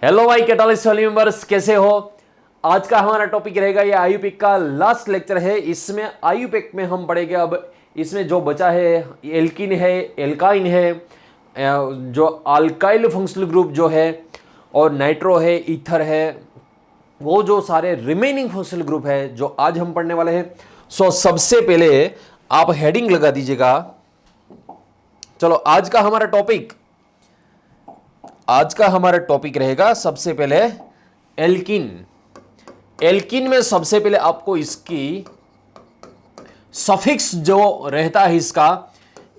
Hello भाई catalyst family members, कैसे हो। आज का हमारा टॉपिक रहेगा ये आयुपिक का लास्ट लेक्चर है। इसमें आयुपिक में हम पढ़ेंगे अब इसमें जो बचा है एल्किन है, एल्काइन है, जो अल्काइल फंक्शनल ग्रुप जो है, और नाइट्रो है, ईथर है, वो जो सारे रिमेनिंग फंक्शनल ग्रुप है जो आज हम पढ़ने वाले हैं। सबसे पहले आप हेडिंग लगा दीजिएगा। चलो आज का हमारा टॉपिक रहेगा सबसे पहले एल्किन। एल्किन में सबसे पहले आपको इसकी सफिक्स जो रहता है,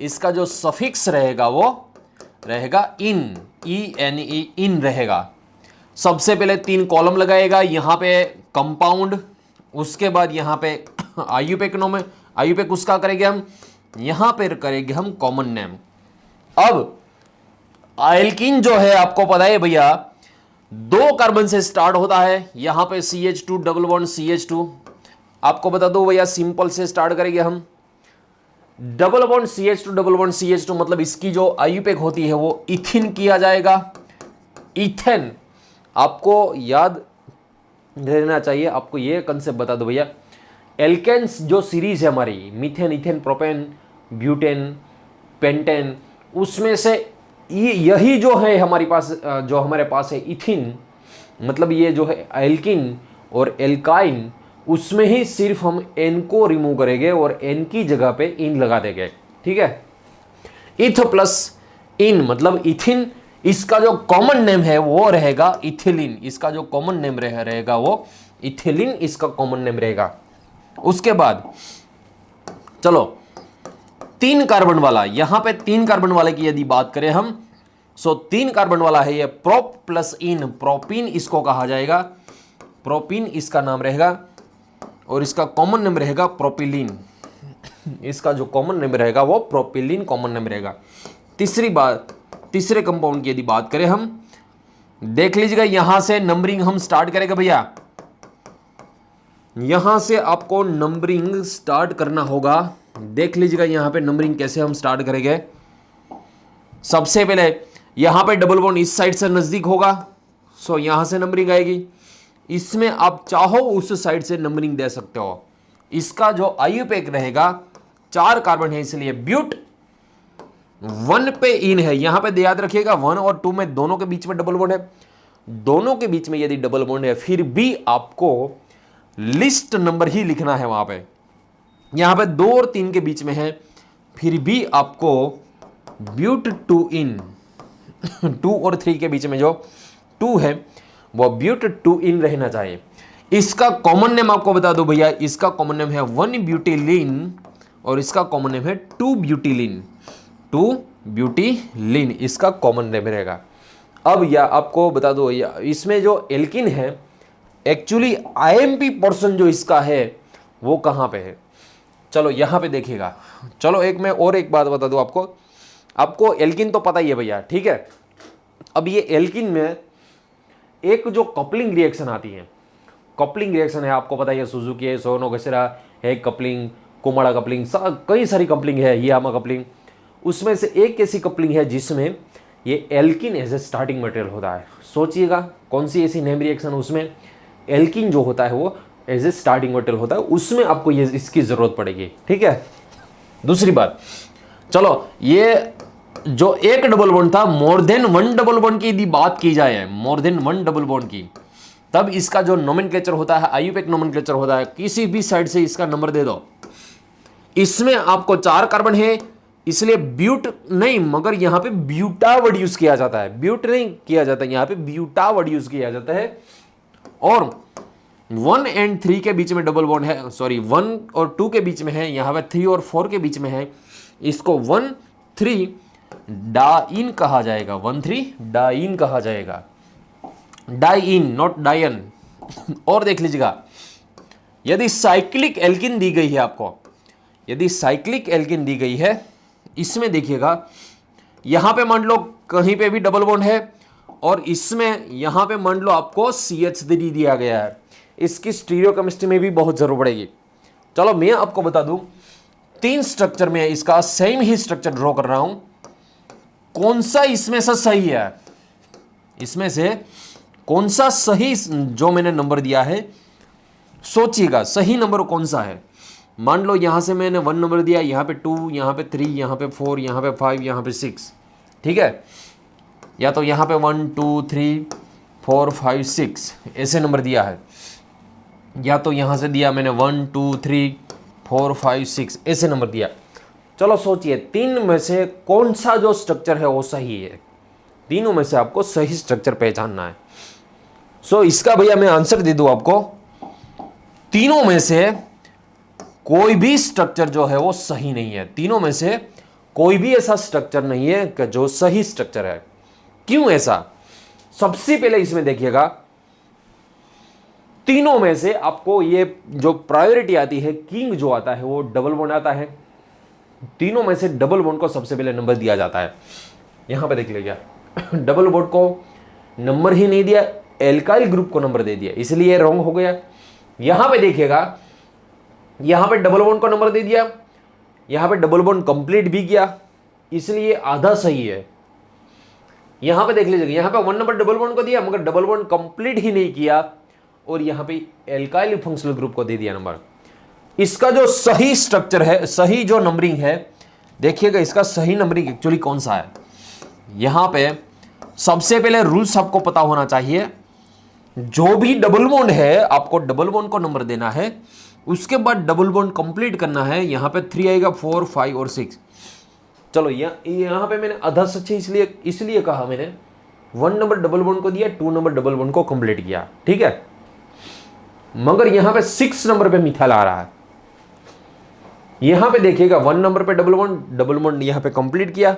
इसका जो सफिक्स रहेगा वो रहेगा इन, ई इन रहेगा। सबसे पहले 3 कॉलम लगाएगा, यहां पे कंपाउंड, उसके बाद यहां पे आयुपेक उसका करेंगे हम, यहां पर करेंगे हम कॉमन नेम। अब एल्किन जो है आपको पता है भैया 2 कार्बन से स्टार्ट होता है। यहां पे CH2 डबल बॉन्ड CH2, आपको बता दो भैया सिंपल से स्टार्ट करेंगे हम। Double bond CH2 double bond CH2 मतलब इसकी जो आयुपेक होती है वो इथिन किया जाएगा। इथेन आपको याद रहना चाहिए, आपको ये कंसेप्ट बता दो भैया। एल्केन्स जो सीरीज है हमारी, methane, ethane, propane, butane, pentane, उसमें से यही जो है हमारे पास है इथिन, मतलब ये जो है एल्किन और एल्काइन, उसमें ही सिर्फ हम एन को रिमूव करेंगे और एन की जगह पे इन लगा देंगे। ठीक है, इथ प्लस इन मतलब इथिन। इसका जो कॉमन नेम है वो रहेगा इथिलीन। इसका जो कॉमन नेम रहेगा वो इथिलीन, इसका कॉमन नेम रहेगा। उसके बाद चलो 3 कार्बन वाला, यहां पे 3 कार्बन वाले की यदि बात करें हम, 3 कार्बन वाला है ये प्रोप प्लस इन, प्रोपीन इसको कहा जाएगा। प्रोपीन इसका नाम रहेगा और इसका कॉमन नेम रहेगा प्रोपिलीन। इसका जो कॉमन नेम रहेगा वो प्रोपिलीन कॉमन नेम रहेगा। तीसरे कंपाउंड की यदि बात करें हम, देख लीजिएगा यहां से नंबरिंग हम स्टार्ट करेंगे भैया। यहां से आपको नंबरिंग स्टार्ट करना होगा। देख लीजिएगा यहां पे नंबरिंग कैसे हम स्टार्ट करेंगे। सबसे पहले यहां पे डबल बॉन्ड इस साइड से नजदीक होगा, यहां से नंबरिंग आएगी। इसमें आप चाहो उस साइड से नंबरिंग दे सकते हो। इसका जो आयुपेक रहेगा 4 कार्बन है, इसलिए ब्यूट 1 पे इन है। यहां पे याद रखिएगा 1 और 2 में दोनों के बीच में डबल बॉन्ड है। दोनों के बीच में यदि डबल बॉन्ड है फिर भी आपको लिस्ट नंबर ही लिखना है वहां पे। यहां पे 2 और 3 के बीच में है, फिर भी आपको ब्यूट 2 इन 2 और 3 के बीच में जो 2 है वो ब्यूट 2 इन रहना चाहिए। इसका कॉमन नेम आपको बता दो भैया, इसका कॉमन नेम है 1 ब्यूटिलीन और इसका कॉमन नेम है 2 ब्यूटिलीन। 2 ब्यूटिलीन इसका कॉमन नेम रहेगा। अब या आपको बता दो या इसमें जो एल्किन है एक्चुअली IMP पोर्शन जो इसका है वो कहां पे है। चलो यहां पे देखिएगा। चलो एक बात बता दूं आपको एल्किन तो पता ही है भैया, ठीक है। अब ये एल्किन में एक जो कपलिंग रिएक्शन आती है, कपलिंग रिएक्शन है, आपको पता है सुजुकी है, सोनोगशिरा है, कपलिंग, कुमाड़ा कपलिंग, कई सारी कपलिंग है, हियामा कपलिंग। उसमें से एक ऐसी कपलिंग है जिसमें ये alkene as a starting material होता है। सोचिएगा कौन सी ऐसी नेम रिएक्शन, उसमें एल्किन जो होता है वो एज ए स्टार्टिंग मटेरियल होता है, उसमें आपको ये इसकी जरूरत पड़ेगी। ठीक है, दूसरी बात, चलो ये जो एक डबल बॉन्ड था, मोर देन 1 डबल बॉन्ड की यदि बात की जाए, मोर देन 1 डबल बॉन्ड की, तब इसका जो नोमेनक्लेचर होता है, आयुपेक नोमेनक्लेचर होता है, किसी भी साइड से इसका नंबर दे दो। इसमें आपको 4 कार्बन है, इसलिए ब्यूट नहीं मगर यहां पे ब्यूटा वर्ड यूज किया जाता है। ब्यूट नहीं किया जाता, यहां पे ब्यूटा वर्ड यूज किया जाता है। और 1 और 3 के बीच में डबल बॉन्ड है, 1 और 2 के बीच में है, यहां पे 3 और 4 के बीच में है। इसको 1,3 डाइन कहा जाएगा, 1,3 डाइन कहा जाएगा, डाइन नॉट डायन। और देख लीजिएगा यदि साइक्लिक एल्किन दी गई है आपको, यदि साइक्लिक एल्किन दी गई है, इसमें देखिएगा यहां पे मान लो कहीं पे भी डबल बॉन्ड है और इसमें यहां पे मान लो आपको CH3 दिया गया है, इसकी स्टीरियोकेमिस्ट्री में भी बहुत जरूर पड़ेगी। चलो मैं आपको बता दूं 3 स्ट्रक्चर में इसका सेम ही स्ट्रक्चर ड्रॉ कर रहा हूं, कौन सा इसमें से सही है। इसमें से कौन सा सही जो मैंने नंबर दिया है, सोचिएगा सही नंबर कौन सा है। मान लो यहां से मैंने 1 नंबर दिया, यहां पे 2, यहां पे 3, यहां पे 4, यहां पे 5, यहां पे 6, ठीक है। या तो यहां पे 1 2 3 4 5 6 ऐसे नंबर दिया है, या तो यहां से दिया मैंने 1 2 3 4 5 6 ऐसे नंबर दिया। चलो सोचिए तीन में से कौन सा जो स्ट्रक्चर है वो सही है। तीनों में से आपको सही स्ट्रक्चर पहचानना है। सो इसका भैया मैं आंसर दे दूं आपको, तीनों में से कोई भी स्ट्रक्चर जो है वो सही नहीं है। तीनों में से कोई भी ऐसा स्ट्रक्चर नहीं है कि जो सही स्ट्रक्चर है। क्यों ऐसा? सबसे पहले इसमें देखिएगा, तीनों में से आपको ये जो प्रायोरिटी आती है, किंग जो आता है वो डबल बॉन्ड आता है। तीनों में से डबल बॉन्ड को सबसे पहले नंबर दिया जाता है। यहां पे देख लीजिए डबल बॉन्ड को नंबर ही नहीं दिया, एल्काइल ग्रुप को नंबर दे दिया, इसलिए रॉन्ग हो गया। यहां पे देखिएगा, यहां पे डबल बॉन्ड को नंबर दे दिया, यहां पे डबल बॉन्ड कंप्लीट भी किया, इसलिए आधा सही है। यहां पे देख लीजिएगा, यहां पे 1 नंबर डबल बॉन्ड को दिया मगर डबल बॉन्ड कंप्लीट ही नहीं किया, और यहां पे एल्काइल फंक्शनल ग्रुप को दे दिया नंबर। इसका जो सही स्ट्रक्चर है, सही जो नंबरिंग है, देखिएगा इसका सही नंबरिंग एक्चुअली कौन सा है। यहां पे सबसे पहले रूल्स आपको पता होना चाहिए, जो भी डबल बॉन्ड है आपको डबल बॉन्ड को नंबर देना है, उसके बाद डबल बॉन्ड कंप्लीट करना है। यहां पे 3 आएगा, 4 5 और 6। चलो यहां पे मैंने आधा सच है इसलिए कहा मैंने 1 नंबर डबल बॉन्ड को दिया, 2 नंबर डबल बॉन्ड को कंप्लीट किया, ठीक है। मगर यहां पे 6 नंबर पे मिथाइल आ रहा है। यहां पे देखिएगा 1 नंबर पे डबल बॉन्ड यहां पे कंप्लीट किया,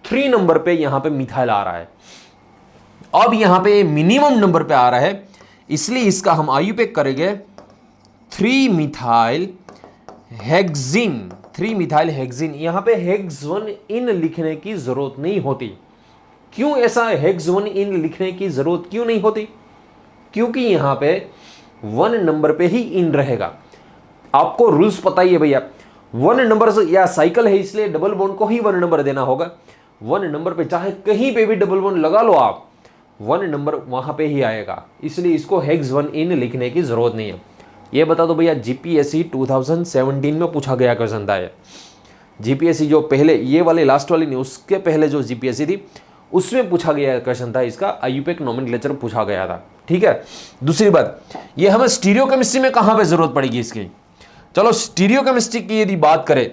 3 नंबर पे यहां पे मिथाइल आ रहा है। अब यहां पे मिनिमम नंबर पे आ रहा है, इसलिए इसका हम आयुपेक करेंगे 3 मिथाइल हेक्सिन। 3 methyl hexyne. यहां पे हेक्स 1 इन लिखने की जरूरत नहीं होती। क्यों ऐसा हेक्स 1 इन लिखने की जरूरत क्यों नहीं होती? क्योंकि यहां पे 1 नंबर पे ही इन रहेगा। आपको रूल्स पता ही है भैया, 1 नंबर से या साइकिल है, इसलिए डबल बॉन्ड को ही 1 नंबर देना होगा। 1 नंबर पे चाहे कहीं पे भी डबल बॉन्ड लगा लो आप, 1 नंबर वहां पे ही आएगा, इसलिए इसको हेक्स 1 इन लिखने की जरूरत नहीं है। ये बता दो भैया, जीपीएससी 2017 में पूछा गया क्वेश्चन था। जीपीएससी जो पहले ये वाले लास्ट वाली नहीं, उसके पहले जो जीपीएससी थी उसमें पूछा गया क्वेश्चन था, इसका आयुपेक नोमेनक्लेचर पूछा गया था, ठीक है। दूसरी बात, ये हमें स्टीरियोकेमिस्ट्री में कहां पे जरूरत पड़ेगी इसकी। चलो स्टीरियोकेमिस्ट्री की यदि बात करें,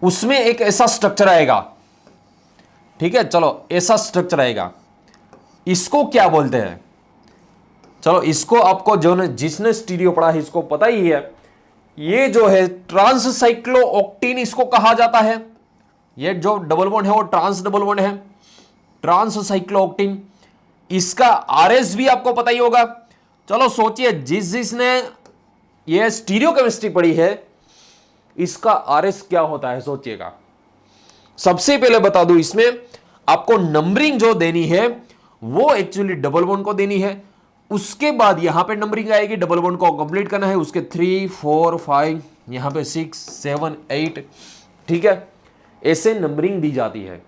उसमें एक ऐसा स्ट्रक्चर आएगा, ठीक है। चलो ऐसा स्ट्रक्चर आएगा, इसको क्या बोलते हैं? चलो इसको आपको जो जिसने स्टीरियो पढ़ा है इसको पता ही है। ये जो है ट्रांससाइक्लोऑक्टेन इसको कहा जाता है। ये जो डबल बॉन्ड है वो ट्रांस डबल बॉन्ड है, ट्रांससाइक्लोऑक्टेन। इसका आरएस भी आपको पता ही होगा। चलो सोचिए, जिसने ये स्टीरियोकेमिस्ट्री पढ़ी है, इसका आरएस क्या होता है सोचिएगा। सबसे पहले बता दूं, इसमें आपको नंबरिंग जो देनी है वो एक्चुअली डबल बॉन्ड को देनी है। उसके बाद यहां पे नंबरिंग आएगी, डबल बॉन्ड को कंप्लीट करना है, उसके 3 4 5, यहां पे 6 7 8, ठीक है। ऐसे नंबरिंग दी जाती है।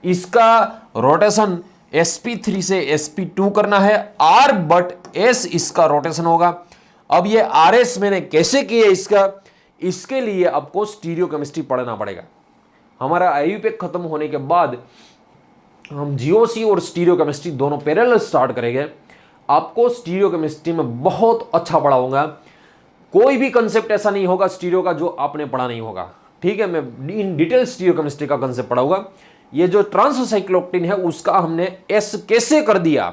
इसका रोटेशन sp3 से sp2 करना है, r बट s इसका रोटेशन होगा। अब ये rs मैंने कैसे किया इसके लिए आपको स्टीरियोकेमिस्ट्री पढ़ना पड़ेगा। हमारा आयुपेक खत्म होने के बाद हम जीओसी और स्टीरियोकेमिस्ट्री दोनों पैरेलल स्टार्ट करेंगे। आपको स्टीरियोकेमिस्ट्री में बहुत अच्छा पढ़ाऊंगा। कोई भी कंसेप्ट ऐसा नहीं होगा स्टीरियो का जो आपने पढ़ा नहीं होगा, ठीक है। मैं इन डिटेल स्टीरियोकेमिस्ट्री का कंसेप्ट पढ़ाऊंगा। ये जो ट्रांससाइक्लोऑक्टेन है उसका हमने एस कैसे कर दिया,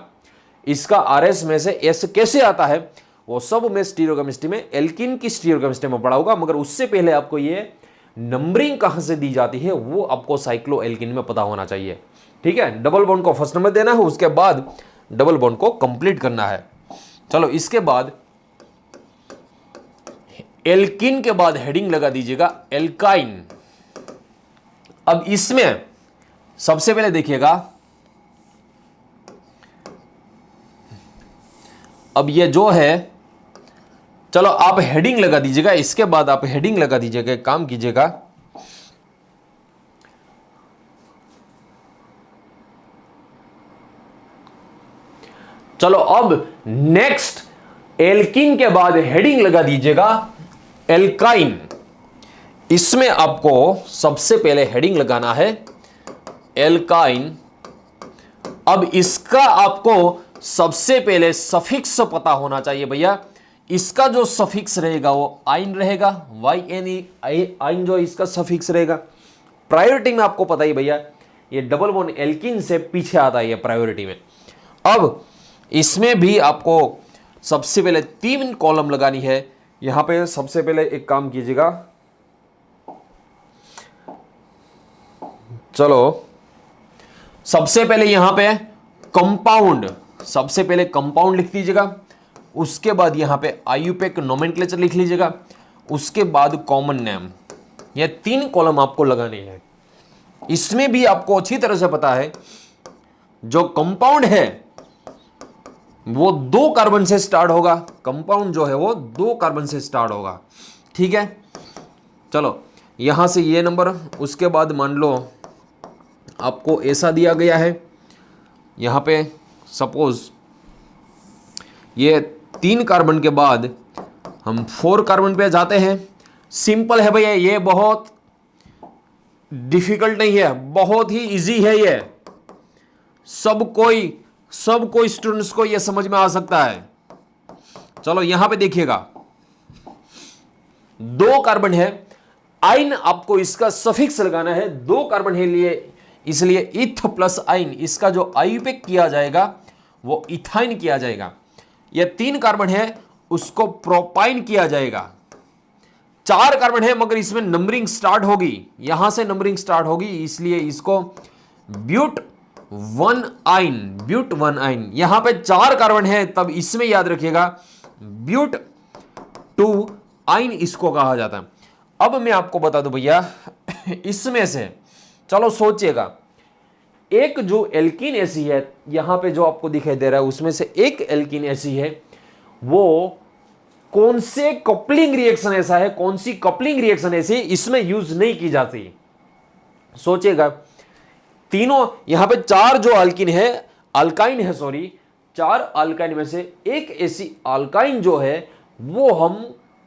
इसका आरएस में से एस कैसे आता है, वो सब मैं स्टीरियोकेमिस्ट्री में, एल्किन की स्टीरियोकेमिस्ट्री में पढ़ाऊंगा। मगर उससे पहले आपको ये नंबरिंग कहां से दी जाती है वो आपको साइक्लो एल्किन में पता होना चाहिए, ठीक है। डबल बॉन्ड को फर्स्ट नंबर देना है, उसके बाद डबल बॉन्ड को कंप्लीट करना है। चलो इसके बाद एल्किन के बाद हेडिंग लगा दीजिएगा एल्काइन। अब इसमें सबसे पहले देखिएगा, अब ये जो है, चलो आप हेडिंग लगा दीजिएगा, इसके बाद आप हेडिंग लगा दीजिएगा, काम कीजिएगा। चलो अब नेक्स्ट एल्कीन के बाद हेडिंग लगा दीजिएगा एल्काइन। इसमें आपको सबसे पहले हेडिंग लगाना है एल्काइन। अब इसका आपको सबसे पहले सफिक्स पता होना चाहिए भैया। इसका जो सफिक्स रहेगा वो आइन रहेगा, YNE आइन जो इसका सफिक्स रहेगा। प्रायोरिटी में आपको पता ही भैया ये डबल बॉन्ड एल्कीन से पीछे आता है ये प्रायोरिटी में। अब इसमें भी आपको सबसे पहले 3 कॉलम लगानी है। यहां पे सबसे पहले एक काम कीजिएगा, चलो सबसे पहले यहां पे कंपाउंड, सबसे पहले कंपाउंड लिख दीजिएगा। उसके बाद यहां पे आईयूपैक नोमेनक्लेचर लिख लीजिएगा। उसके बाद कॉमन नेम। ये 3 कॉलम आपको लगाने हैं। इसमें भी आपको अच्छी तरह से पता है जो कंपाउंड है वो 2 कार्बन से स्टार्ट होगा। कंपाउंड जो है वो 2 कार्बन से स्टार्ट होगा, ठीक है। चलो यहां से ये नंबर, उसके बाद मान लो आपको ऐसा दिया गया है। यहां पे सपोज ये 3 कार्बन के बाद हम 4 कार्बन पे जाते हैं। सिंपल है भैया, ये बहुत डिफिकल्ट नहीं है, बहुत ही इजी है। ये सब कोई स्टूडेंट्स को ये समझ में आ सकता है। चलो यहां पे देखिएगा 2 कार्बन है, आइन आपको इसका सफिक्स लगाना है। 2 कार्बन है लिए इसलिए इथ प्लस आइन, इसका जो आईयूपैक किया जाएगा वो इथाइन किया जाएगा। यह 3 कार्बन है उसको प्रोपाइन किया जाएगा। 4 कार्बन है मगर इसमें नंबरिंग स्टार्ट होगी, यहां से नंबरिंग स्टार्ट होगी, इसलिए इसको ब्यूट 1 आइन, ब्यूट 1 आइन। यहां पे 4 कार्बन है तब इसमें याद रखिएगा ब्यूट 2 आइन इसको कहा जाता है। अब मैं आपको बता दूं भैया इसमें से, चलो सोचिएगा, एक जो एल्कीन ऐसी है यहां पे जो आपको दिखाई दे रहा है उसमें से एक एल्कीन ऐसी है, वो कौन से कपलिंग रिएक्शन ऐसा है, कौन सी कपलिंग रिएक्शन ऐसी इसमें यूज नहीं की जाती। सोचिएगा तीनों यहां पे 4 जो अल्कीन है, अल्काइन है सॉरी, 4 अल्काइन में से एक ऐसी अल्काइन जो है वो हम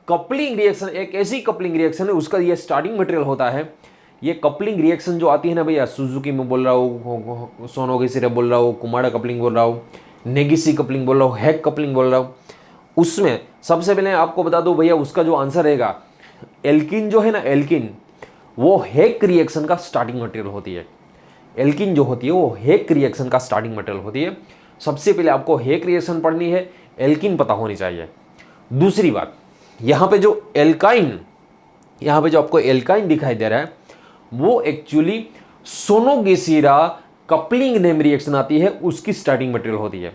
कपलिंग रिएक्शन, एक ऐसी कपलिंग रिएक्शन है उसका ये स्टार्टिंग मटेरियल होता है। ये कपलिंग रिएक्शन जो आती है ना भैया, सुजुकी में बोल रहा हूँ, सोनोगी सिरप बोल रहा हूँ, कुमाड़ा कपलिंग बोल रहा हूँ, नेगिसी कपलिंग बोल रहा हूँ, हैक कपलिंग बोल रहा हूँ, उसमें सबसे पहले आपको बता दो भैया उसका जो आंसर रहेगा एल्कीन जो है ना, एल्कीन वो हैक रिएक्शन का स्टार्टिंग मटेरियल होती है। एल्कीन जो होती है वो हैक रिएक्शन का स्टार्टिंग मटेरियल होती है। सबसे पहले आपको हैक रिएक्शन पढ़नी है, एल्कीन पता होनी चाहिए। दूसरी बात, यहाँ पे जो एल्काइन, यहाँ पे जो आपको एल्काइन दिखाई दे रहा है वो एक्चुअली सोनोगेसीरा कपलिंग नेम रिएक्शन आती है उसकी स्टार्टिंग मटेरियल होती है,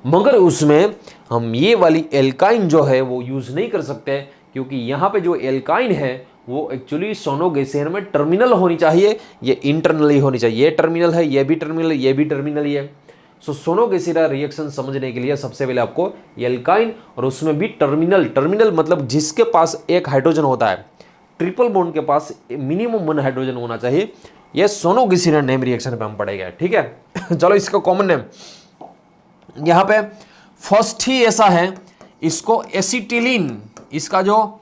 मगर उसमें हम ये वाली एल्काइन जो है वो यूज नहीं कर सकते क्योंकि यहाँ पे जो एल्काइन है वो एक्चुअली सोनोगेसीरा में टर्मिनल होनी चाहिए, ये इंटरनली होनी चाहिए। ये टर्मिनल है, ये भी टर्मिनल, ये भी टर्मिनल ही है। सो सोनोगेसीरा रिएक्शन समझने के लिए सबसे पहले आपको एल्काइन और उसमें भी टर्मिनल, टर्मिनल मतलब जिसके पास एक हाइड्रोजन होता है, ट्रिपल बॉन्ड के पास मिनिमम 1 हाइड्रोजन होना चाहिए, यह सोनोगेसीरा नेम रिएक्शन पे हम पढ़ेंगे, ठीक है। चलो इसका कॉमन नेम यहां पे फर्स्ट ही ऐसा है, इसको एसिटिलीन, इसका जो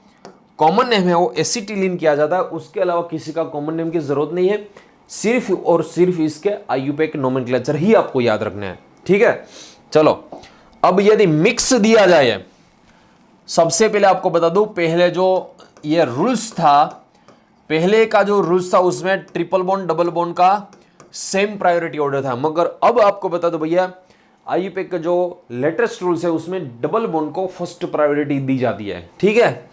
कॉमन नेम है वो एसिटिलीन किया जाता है। उसके अलावा किसी का कॉमन नेम की जरूरत नहीं है, सिर्फ और सिर्फ इसके आईयूपैक नोमेनक्लेचर ही आपको याद रखना है, ठीक है। चलो अब यदि मिक्स दिया जाए, सबसे पहले आपको बता दूं पहले जो ये रूल्स था, पहले का जो रूल्स था उसमें ट्रिपल बॉन्ड डबल बॉन्ड का सेम प्रायोरिटी ऑर्डर था, मगर अब आपको बता दो भैया आईयूपैक का जो लेटेस्ट रूल्स है उसमें डबल बॉन्ड को फर्स्ट प्रायोरिटी दी जाती है, ठीक है।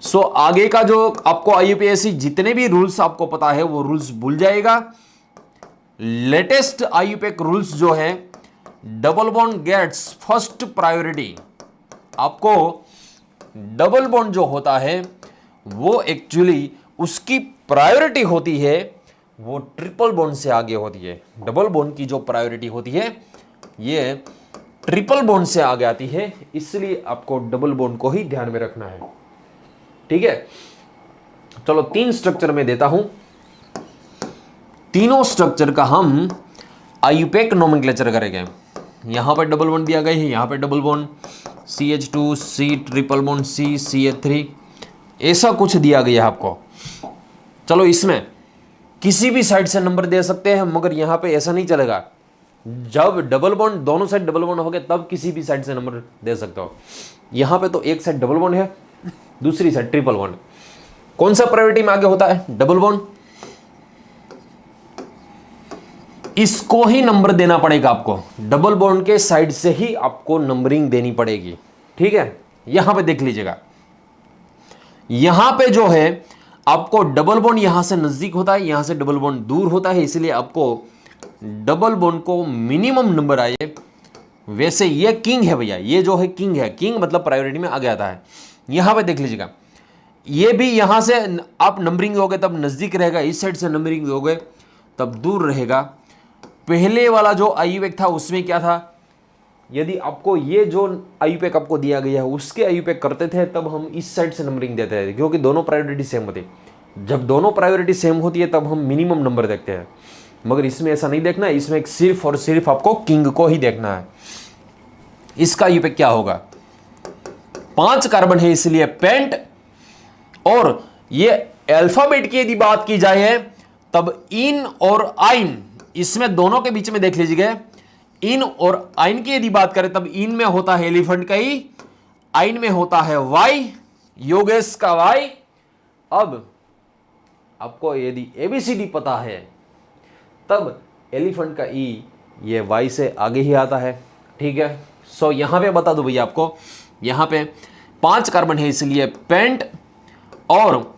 सो आगे का जो आपको आईयूपीएसी जितने भी रूल्स आपको पता है वो रूल्स भूल जाएगा। लेटेस्ट आईयूपैक रूल्स जो है double bond gets first priority, आपको डबल बॉन्ड जो होता है वो एक्चुअली उसकी प्रायोरिटी होती है वो ट्रिपल बॉन्ड से आगे होती है। डबल बॉन्ड की जो प्रायोरिटी होती है ये ट्रिपल बॉन्ड से आगे आती है, इसलिए आपको डबल बॉन्ड को ही ध्यान में रखना है, ठीक है। चलो 3 स्ट्रक्चर में देता हूं, तीनों स्ट्रक्चर का हम आईयूपैक नोमेनक्लेचर करेंगे। यहाँ पे डबल बॉन्ड दिया गया है, यहाँ पे double bond CH2 C triple bond C CH3, ऐसा कुछ दिया गया है आपको। चलो इसमें किसी भी साइड से नंबर दे सकते हैं, मगर यहाँ पे ऐसा नहीं चलेगा। जब डबल बॉन्ड दोनों साइड डबल बॉन्ड हो गए तब किसी भी साइड से नंबर दे सकते हो। यहाँ पे तो एक साइड डबल बॉन्ड है, दूसरी साइड ट्रिपल बॉन्ड। कौन सा प्रायोरिटी में आगे होता है? Double bond. इसको ही नंबर देना पड़ेगा आपको, डबल बॉन्ड के साइड से ही आपको नंबरिंग देनी पड़ेगी, ठीक है। यहां पे देख लीजिएगा, यहां पे जो है आपको डबल बॉन्ड यहां से नजदीक होता है, यहां से डबल बॉन्ड दूर होता है, इसलिए आपको डबल बॉन्ड को मिनिमम नंबर आए। वैसे ये किंग है भैया, ये जो है किंग है, किंग मतलब प्रायोरिटी में आगे आता है। यहां पे देख लीजिएगा, ये भी यहां से आप नंबरिंग दोगे तब नजदीक रहेगा, इस साइड से नंबरिंग दोगे तब दूर रहेगा। पहले वाला जो आयुपेक था उसमें क्या था, यदि आपको ये जो आयुपेक आपको दिया गया है उसके आयुपेक करते थे तब हम इस साइड से नंबरिंग देते थे, क्योंकि दोनों प्रायोरिटी सेम होती। जब दोनों प्रायोरिटी सेम होती है तब हम मिनिमम नंबर देखते हैं, मगर इसमें ऐसा नहीं देखना है, इसमें सिर्फ और सिर्फ आपको किंग को ही देखना है। इसका आयुपेक क्या होगा? 5 कार्बन है इसलिए पेंट, और ये अल्फाबेट की यदि बात की जाए तब इन और आइन, इसमें दोनों के बीच में देख लीजिएगा, इन और आइन की यदि बात करें तब इन में होता है एलिफेंट का ई, आइन में होता है वाई, योगेश का वाई। अब आपको यदि ABCD पता है तब एलिफेंट का ई ये वाई से आगे ही आता है, ठीक है। सो यहां पे बता दो भैया आपको, यहां पे 5 कार्बन है इसलिए पेंट, और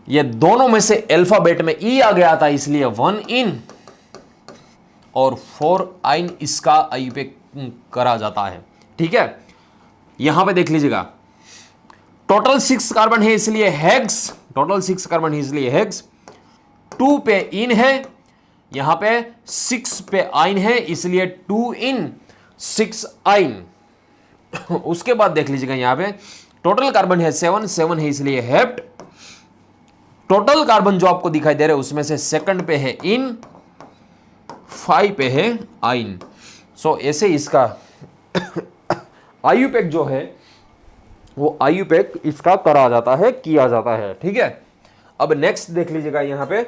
ये दोनों में से अल्फाबेट में ई आ गया था इसलिए 1 इन और 4 आइन इसका आयुपेक करा जाता है, ठीक है। यहां पे देख लीजिएगा, टोटल 6 कार्बन है इसलिए हेक्स, टोटल 6 कार्बन है इसलिए हेक्स। 2 पे इन है, यहां पे 6 पे आइन है इसलिए 2 इन 6 आइन। उसके बाद देख लीजिएगा, यहां पे टोटल कार्बन है 7, 7 है इसलिए हेप्ट। टोटल कार्बन जो आपको दिखाई दे रहे हैं उसमें से सेकंड पे है इन, 5 पे है आइन। सो ऐसे इसका आयुपेक जो है वो आयुपेक इसका करा जाता है, किया जाता है, ठीक है। अब नेक्स्ट देख लीजिएगा, यहां पे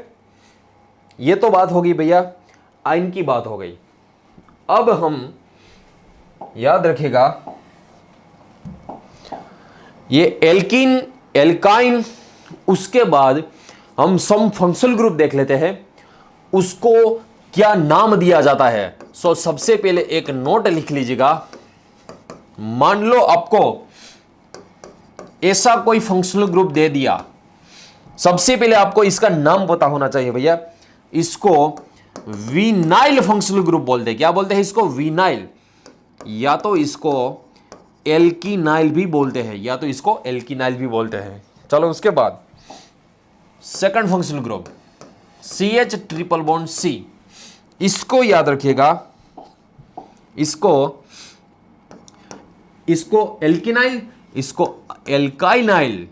ये तो बात होगी भैया, आइन की बात हो गई। अब हम याद रखिएगा, ये एल्किन एल्काइन, उसके बाद हम सम फंक्शनल ग्रुप देख लेते हैं, उसको क्या नाम दिया जाता है। सो सबसे पहले एक नोट लिख लीजिएगा, मान लो आपको ऐसा कोई फंक्शनल ग्रुप दे दिया, सबसे पहले आपको इसका नाम पता होना चाहिए भैया। इसको विनाइल फंक्शनल ग्रुप बोलते हैं। क्या बोलते हैं इसको? विनाइल, या तो इसको एल्कीनाइल भी बोलते हैं, या तो इसको एल्कीनाइल भी बोलते हैं। चलो उसके बाद second functional group CH triple bond C, इसको याद रखिएगा, इसको एल्कीनाइल, इसको एल्काइनाइल,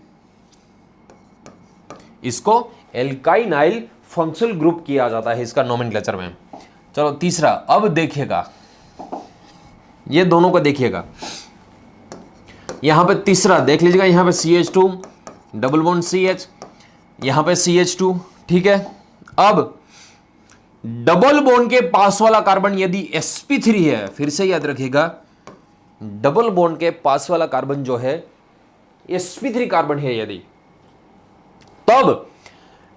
इसको एल्काइनाइल फंक्शनल ग्रुप किया जाता है इसका नोमेनक्लेचर में। चलो तीसरा, अब देखिएगा, ये दोनों को देखिएगा, यहां पे तीसरा देख लीजिएगा, यहां पे CH2 डबल बॉन्ड CH, यहां पे CH2, ठीक है। अब डबल बॉन्ड के पास वाला कार्बन यदि sp3 है, फिर से याद रखिएगा, डबल बॉन्ड के पास वाला कार्बन जो है sp3 कार्बन है यदि, तब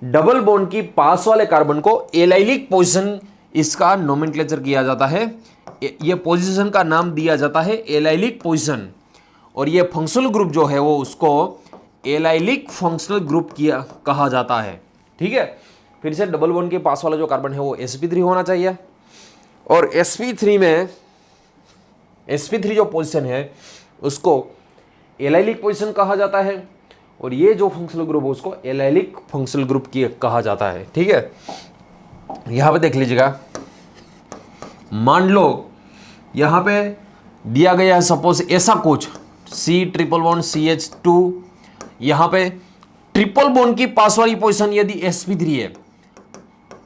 डबल बॉन्ड की पास वाले कार्बन को एलाइलिक पोजीशन इसका नोमेनक्लेचर किया जाता है। ये पोजीशन का नाम दिया जाता है एलाइलिक पोजीशन, और ये फंक्शनल ग्रुप जो है वो उसको एलाइलिक फंक्शनल ग्रुप किया कहा जाता है, ठीक है। फिर से डबल बॉन्ड के पास वाला जो कार्बन है वो sp3 होना चाहिए, और sp3 में sp3 जो पोजीशन है उसको एलाइलिक पोजीशन कहा जाता है, और ये जो फंक्शनल ग्रुप है उसको एलाइलिक फंक्शनल ग्रुप की कहा जाता है, ठीक है। यहां पे देख लीजिएगा, मान लो यहां पे दिया गया है सपोज ऐसा कुछ, C ट्रिपल बॉन्ड CH2, यहां पे ट्रिपल बॉन्ड की पास वाली पोजीशन यदि sp3 है,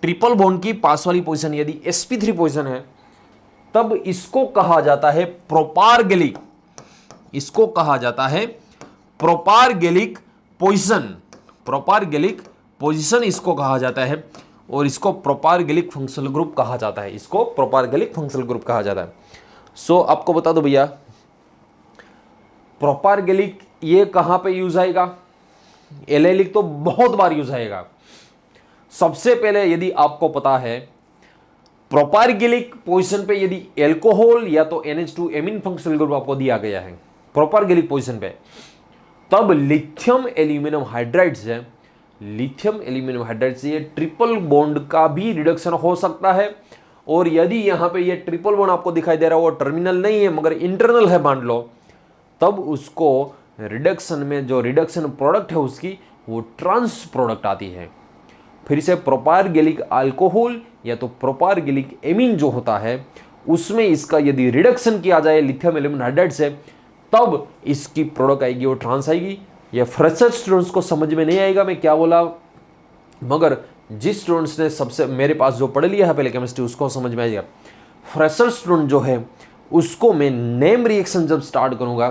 ट्रिपल बॉन्ड की पास वाली पोजीशन यदि sp3 पोजीशन है, तब इसको कहा जाता है प्रोपारगेलिक, इसको कहा जाता है प्रोपारगेलिक पोजीशन, प्रोपारगेलिक पोजीशन इसको कहा जाता है, और इसको प्रोपारगेलिक फंक्शनल ग्रुप कहा जाता है, इसको प्रोपारगेलिक फंक्शनल ग्रुप कहा जाता है। सो आपको बता दो भैया, प्रोपारगेलिक ये कहां पे यूज आएगा? एलेलिक तो बहुत बार यूज आएगा। सबसे पहले यदि आपको पता है प्रोपारगेलिक पोजीशन पे यदि एल्कोहल या तो NH2 एमीन फंक्शनल ग्रुप आपको दिया गया है प्रोपारगेलिक पोजीशन पे, तब लिथियम एल्यूमिनियम हाइड्राइड से, लिथियम एल्यूमिनियम हाइड्राइड से ये ट्रिपल बॉन्ड का भी रिडक्शन हो सकता है। और यदि यहां पे ये ट्रिपल बॉन्ड आपको दिखाई दे रहा है वो टर्मिनल नहीं है मगर इंटरनल है मान लो, तब उसको रिडक्शन में जो रिडक्शन प्रोडक्ट है उसकी वो ट्रांस प्रोडक्ट आती है। फिर से प्रोपारगेलिक अल्कोहल या तो प्रोपारगेलिक एमीन जो होता है उसमें इसका यदि रिडक्शन किया जाए लिथियम एल्यूमिनियम हाइड्राइड से, तब इसकी प्रोडक्ट आएगी वो ट्रांस आएगी। ये फ्रेशर स्टूडेंट्स को समझ में नहीं आएगा मैं क्या बोला, मगर जिस स्टूडेंट्स ने सबसे मेरे पास जो पढ़ लिया है पहले केमिस्ट्री उसको समझ में आएगा। फ्रेशर स्टूडेंट जो है उसको मैं नेम रिएक्शन जब स्टार्ट करूंगा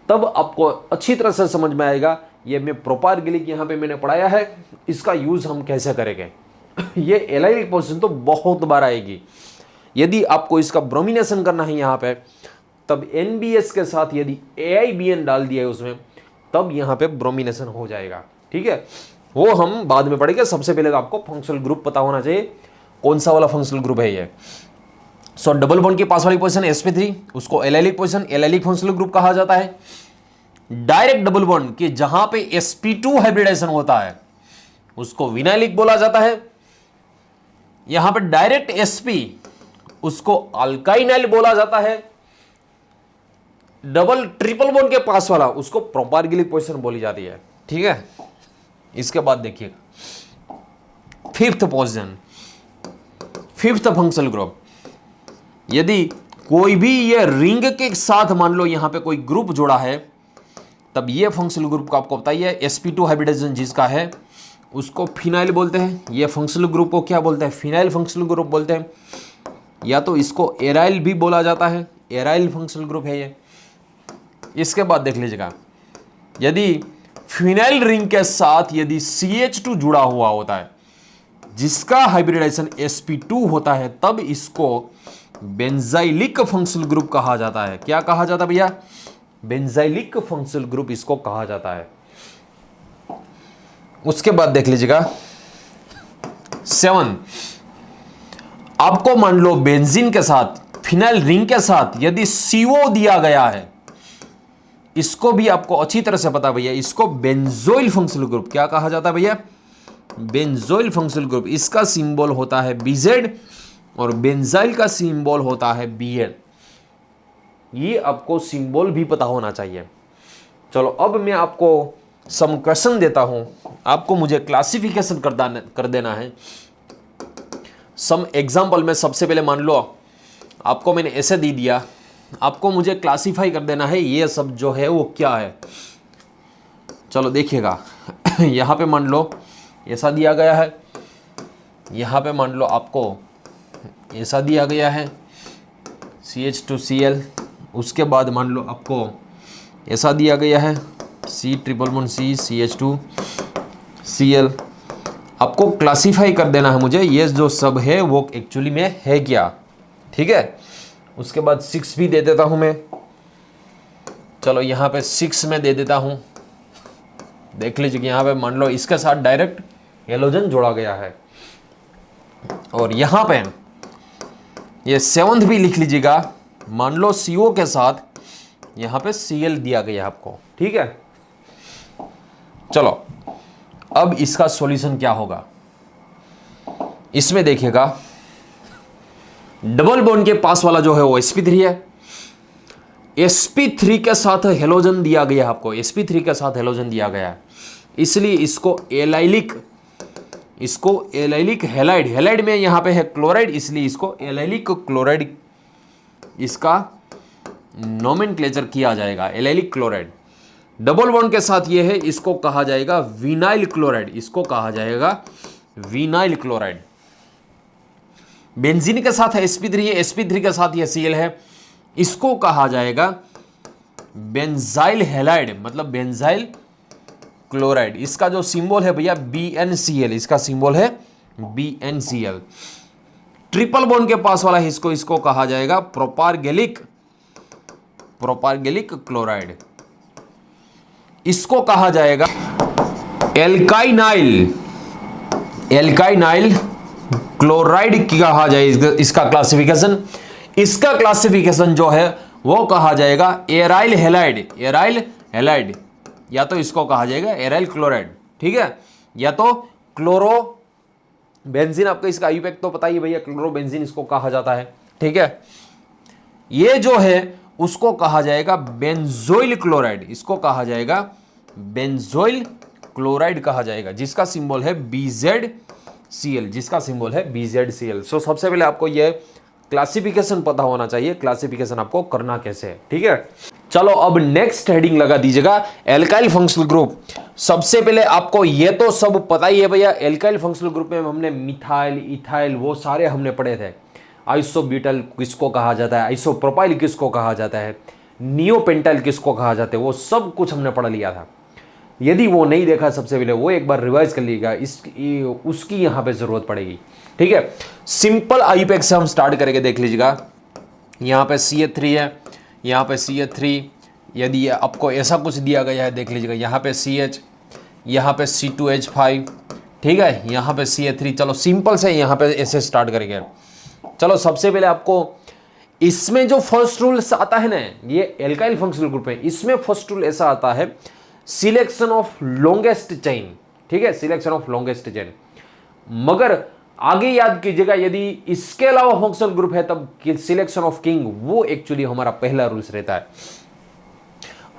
तब आपको अच्छी तरह से समझ में आएगा ये मैं प्रोपारगेलिक यहाँ पे मैंने पढ़ाया है, इसका यूज हम कैसे करेंगे। ये एलाइलिक पोजीशन तो बहुत बार आएगी। यदि आपको इसका ब्रोमिनेशन करना है यहाँ पे, तब NBS के साथ यदि AIBN डाल दिया है उसमें, तब यहाँ पे ब्रोमिनेशन हो जाएगा। ठीक है, वो हम बाद में पढ़ेंगे। सबसे पहले आपको फंक्शनल ग्रुप पता होना चाहिए कौन सा वाला फंक्शनल ग्रुप है ये। सो डबल बॉन्ड के पास वाली पोजीशन sp3, उसको allylic position, allylic functional group कहा जाता है। डायरेक्ट डबल बॉन्ड के जहां पे sp2 हाइब्रिडाइजेशन होता है उसको विनाइलिक बोला जाता है। यहां पे डायरेक्ट sp उसको अल्काइनाइल बोला जाता है। डबल ट्रिपल बॉन्ड के पास वाला उसको प्रोपारगेलिक पोजीशन बोली जाती है। ठीक है, इसके बाद देखिएगा fifth position, fifth functional group. यदि कोई भी ये रिंग के साथ मान लो यहां पे कोई ग्रुप जोड़ा है, तब ये फंक्शनल ग्रुप को आपको बताइए sp2 हाइब्रिडाइजेशन जिसका है उसको फिनाइल बोलते हैं। ये फंक्शनल ग्रुप को क्या बोलते हैं? फिनाइल फंक्शनल ग्रुप बोलते हैं, या तो इसको एराइल भी बोला जाता है, एराइल फंक्शनल ग्रुप है ये। इसके बाद देख लीजिएगा, यदि फिनाइल रिंग के साथ यदि CH2 जुड़ा हुआ होता है जिसका हाइब्रिडाइजेशन sp2 होता है, तब इसको बेंजाइलिक फंक्शनल ग्रुप कहा जाता है। क्या कहा जाता है भैया? बेंजाइलिक फंक्शनल ग्रुप इसको कहा जाता है। उसके बाद देख लीजिएगा 7, आपको मान लो बेंजीन के साथ फिनाइल रिंग के साथ यदि CO दिया गया है, इसको भी आपको अच्छी तरह से पता भैया, इसको बेंजोइल फंक्शनल ग्रुप क्या कहा जाता है भैया? Benzoyl functional group. इसका सिंबल होता है BZ और बेंजाइल का सिंबल होता है BN। ये आपको सिंबल भी पता होना चाहिए। चलो अब मैं आपको सम क्वेश्चन देता हूं, आपको मुझे क्लासिफिकेशन कर देना है। सम एग्जाम्पल में सबसे पहले मान लो आपको मैंने ऐसे दे दिया, आपको मुझे क्लासिफाई कर देना है ये सब जो है वो क्या है। चलो देखिएगा यहां पे मान लो ऐसा दिया गया है, यहां पे मान लो आपको ऐसा दिया गया है CH2Cl, उसके बाद मान लो आपको ऐसा दिया गया है C�BC CH2Cl। आपको क्लासिफाई कर देना है मुझे ये जो सब है वो एक्चुअली में है क्या। ठीक है, उसके बाद 6 भी दे देता हूं मैं। चलो यहाँ पे 6 में दे देता हूं, देख लीजिए यहाँ पे मान लो इसके साथ डायरेक्ट हेलोजन जोड़ा गया है, और यहाँ पे ये 7th भी लिख लीजिएगा, मान लो CO के साथ यहाँ पे Cl दिया गया आपको। ठीक है, चलो अब इसका सॉल्यूशन क्या होगा। इसमें देखिएगा डबल बॉन्ड के पास वाला जो है वो sp3 है, sp3 के साथ हेलोजन दिया गया है आपको, sp3 के साथ हेलोजन दिया गया है, इसलिए इसको एलाइलिक हैलाइड, हैलाइड में यहां पे है क्लोराइड, इसलिए इसको एलाइलिक क्लोराइड इसका नोमेनक्लेचर किया जाएगा, एलाइलिक क्लोराइड। डबल बॉन्ड के साथ ये है, इसको कहा जाएगा विनाइल क्लोराइड, इसको कहा जाएगा विनाइल क्लोराइड। बेंजीन के साथ sp3 है, sp3 के साथ ये Cl है, इसको कहा जाएगा बेंजाइल हैलाइड, मतलब बेंजाइल क्लोराइड। इसका जो सिंबल है भैया BnCl, इसका सिंबल है BnCl। ट्रिपल बॉन्ड के पास वाला इसको कहा जाएगा प्रोपारगेलिक क्लोराइड। इसको कहा जाएगा एल्काइनाइल क्लोराइड कहा जाएगा। इसका क्लासिफिकेशन जो है वो कहा जाएगा एराइल हैलाइड, या तो इसको कहा जाएगा एराइल क्लोराइड, ठीक है, या तो क्लोरो बेंजीन। आपको इसका आईयूपैक तो पता ही भैया, क्लोरोबेंजीन इसको कहा जाता है, ठीक है। ये जो है उसको कहा जाएगा बेंजोइल क्लोराइड, इसको कहा जाएगा बेंजोइल क्लोराइड कहा जाएगा, जिसका सिंबल है BzCl, सो सबसे पहले आपको ये क्लासिफिकेशन पता होना चाहिए, क्लासिफिकेशन आपको करना कैसे है, ठीक है। चलो अब नेक्स्ट हेडिंग लगा दीजिएगा, एल्काइल फंक्शनल ग्रुप। सबसे पहले आपको ये तो सब पता ही है भैया, एल्काइल फंक्शनल ग्रुप में हमने मिथाइल, इथाइल वो सारे हमने पढ़े थे। आइसोब्यूटाइल किसको कहा जाता है, आइसोप्रोपाइल किसको कहा जाता है, नियोपेंटाइल किसको कहा जाता है, वो सब कुछ हमने पढ़ लिया था। यदि वो नहीं देखा सबसे पहले वो एक बार रिवाइज कर लीजिएगा, उसकी यहाँ पे जरूरत पड़ेगी, ठीक है। सिंपल आईयूपैक से हम स्टार्ट करके देख लीजिएगा। यहाँ पे CH3 है, यहाँ पे CH3, यदि आपको ऐसा कुछ दिया गया है देख लीजिएगा, यहाँ पे CH, यहाँ पे C2H5, ठीक है, यहाँ पे CH3। चलो सिंपल से यहाँ पे ऐसे स्टार्ट करेंगे। चलो सबसे पहले आपको इसमें जो फर्स्ट रूल आता है ना, ये एल्काइल फंक्शनल ग्रुप है, इसमें फर्स्ट रूल ऐसा आता है सिलेक्शन ऑफ लॉन्गेस्ट चेन, ठीक है, सिलेक्शन ऑफ लॉन्गेस्ट चेन। मगर आगे याद कीजिएगा, यदि इसके अलावा फंक्शनल ग्रुप है तब सिलेक्शन ऑफ किंग, वो एक्चुअली हमारा पहला रूल्स रहता है।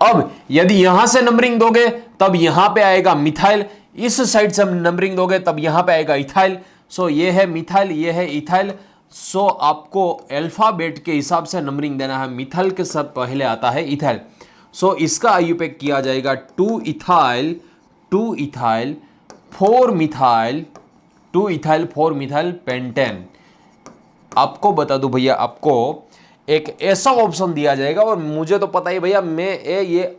अब यदि यहां से नंबरिंग दोगे तब यहां पे आएगा मिथाइल, इस साइड से नंबरिंग दोगे तब यहां पे आएगा इथाइल। सो ये है मिथाइल, ये है इथाइल। सो आपको अल्फाबेट के हिसाब से नंबरिंग देना है। मिथाइल के साथ पहले आता है इथाइल। सो इसका आईयूपैक किया जाएगा 2 इथाइल 4 मिथाइल पेंटेन। आपको बता दूं भैया, आपको एक ऐसा ऑप्शन दिया जाएगा, और मुझे तो पता ही भैया, मैं ये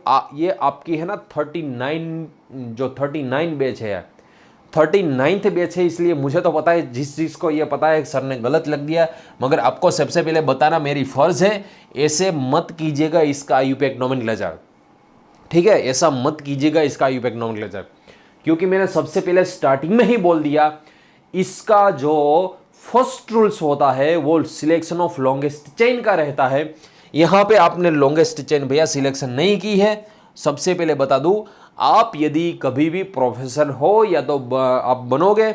आपकी है ना 39 बैच है, 39th बैच है, इसलिए मुझे तो पता है। जिस चीज़ को ये पता है सर ने गलत लग दिया, मगर आपको सबसे पहले बताना मेरी फर्ज है। ऐसे मत कीजिएगा इसका आईयूपैक नोमेनक्लेचर, ठीक है, ऐसा मत कीजिएगा इसका आईयूपैक नोमेनक्लेचर, क्योंकि मैंने सबसे पहले स्टार्टिंग में ही बोल दिया, इसका जो फर्स्ट रूल्स होता है वो सिलेक्शन ऑफ लॉन्गेस्ट चेन का रहता है। यहां पे आपने लॉन्गेस्ट चेन भैया सिलेक्शन नहीं की है। सबसे पहले बता दूं, आप यदि कभी भी प्रोफेसर हो या तो आप बनोगे,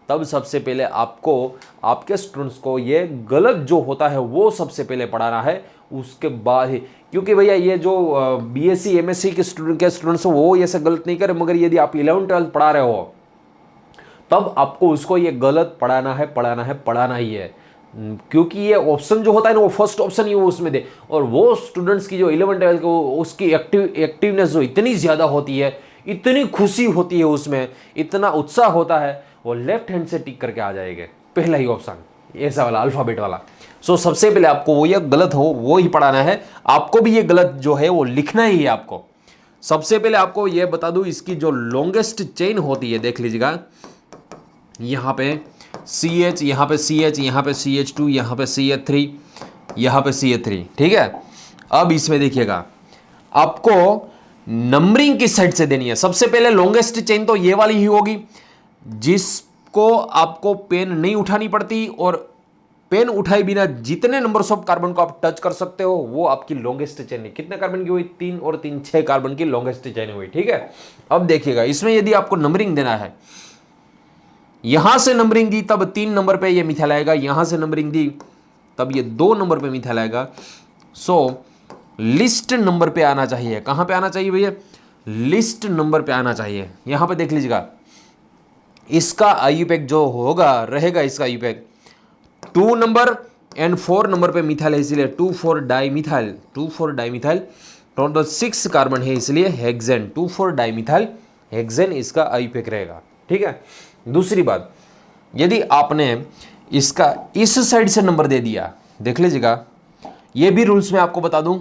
तब सबसे पहले आपको आपके स्टूडेंट्स को ये गलत जो होता है वो सबसे पहले पढ़ाना है, उसके बाद ही। क्योंकि भैया ये जो BSc MSc के स्टूडेंट्स हो वो ऐसे गलत नहीं करे, मगर यदि आप 11th 12th पढ़ा रहे हो तब आपको उसको ये गलत पढ़ाना ही है। क्योंकि ये ऑप्शन जो होता है ना, वो फर्स्ट ऑप्शन ही वो उसमें दे, और वो स्टूडेंट्स की जो 11th 12th को उसकी एक्टिवनेस जो इतनी ज़्यादा होती है, इतनी खुशी होती है उसमें, इतना उत्साह होता है, वो लेफ्ट हैंड से टिक करके आ जाएंगे पहला ही ऑप्शन, ऐसा वाला अल्फ़ाबेट वाला। सो सबसे पहले आपको वो ये गलत हो वो ही पढ़ाना है। आपको भी ये गलत जो है वो लिखना ही है आपको। सबसे पहले आपको ये बता दूं, इसकी जो लॉन्गेस्ट चेन होती है देख लीजिएगा, यहाँ पे CH, यहाँ पे CH, यहाँ पे CH2, यहाँ पे CH3, यहाँ पे CH3, ठीक है। अब इसमें देखिएगा, आपको नंबरिंग किस साइड से देनी है। सबसे पहले लॉन्गेस्ट चेन तो ये वाली ही होगी, जिसको आपको पेन नहीं उठानी पड़ती, और पेन उठाए बिना जितने नंबर्स ऑफ कार्बन को आप टच कर सकते हो वो आपकी लॉन्गेस्ट चेन है। कितने कार्बन की हुई? 3 और 3 6 कार्बन की लॉन्गेस्ट चेन हुई, ठीक है। अब देखिएगा, इसमें यदि आपको नंबरिंग देना है, यहां से नंबरिंग दी तब 3 नंबर पे ये मिथाइल आएगा, यहां से नंबरिंग दी तब ये 2 नंबर पे मिथाइल आएगा। सो लिस्ट नंबर पे आना चाहिए। कहां पे आना चाहिए भैया? लिस्ट नंबर पे आना चाहिए। यहां पे देख लीजिएगा, इसका आईयूपैक जो होगा रहेगा, इसका आईयूपैक 2 नंबर एंड 4 नंबर पे मिथाइल है, इसलिए 2,4 डाइमिथाइल, 2,4 डाइमिथाइल। टोटल 6 कार्बन है, इसलिए हेक्सेन, 2,4 डाइमिथाइल हेक्सेन इसका आईयूपैक रहेगा, ठीक है। दूसरी बात, यदि आपने इसका इस साइड से नंबर दे दिया, देख लीजिएगा। ये भी रूल्स में आपको बता दूं,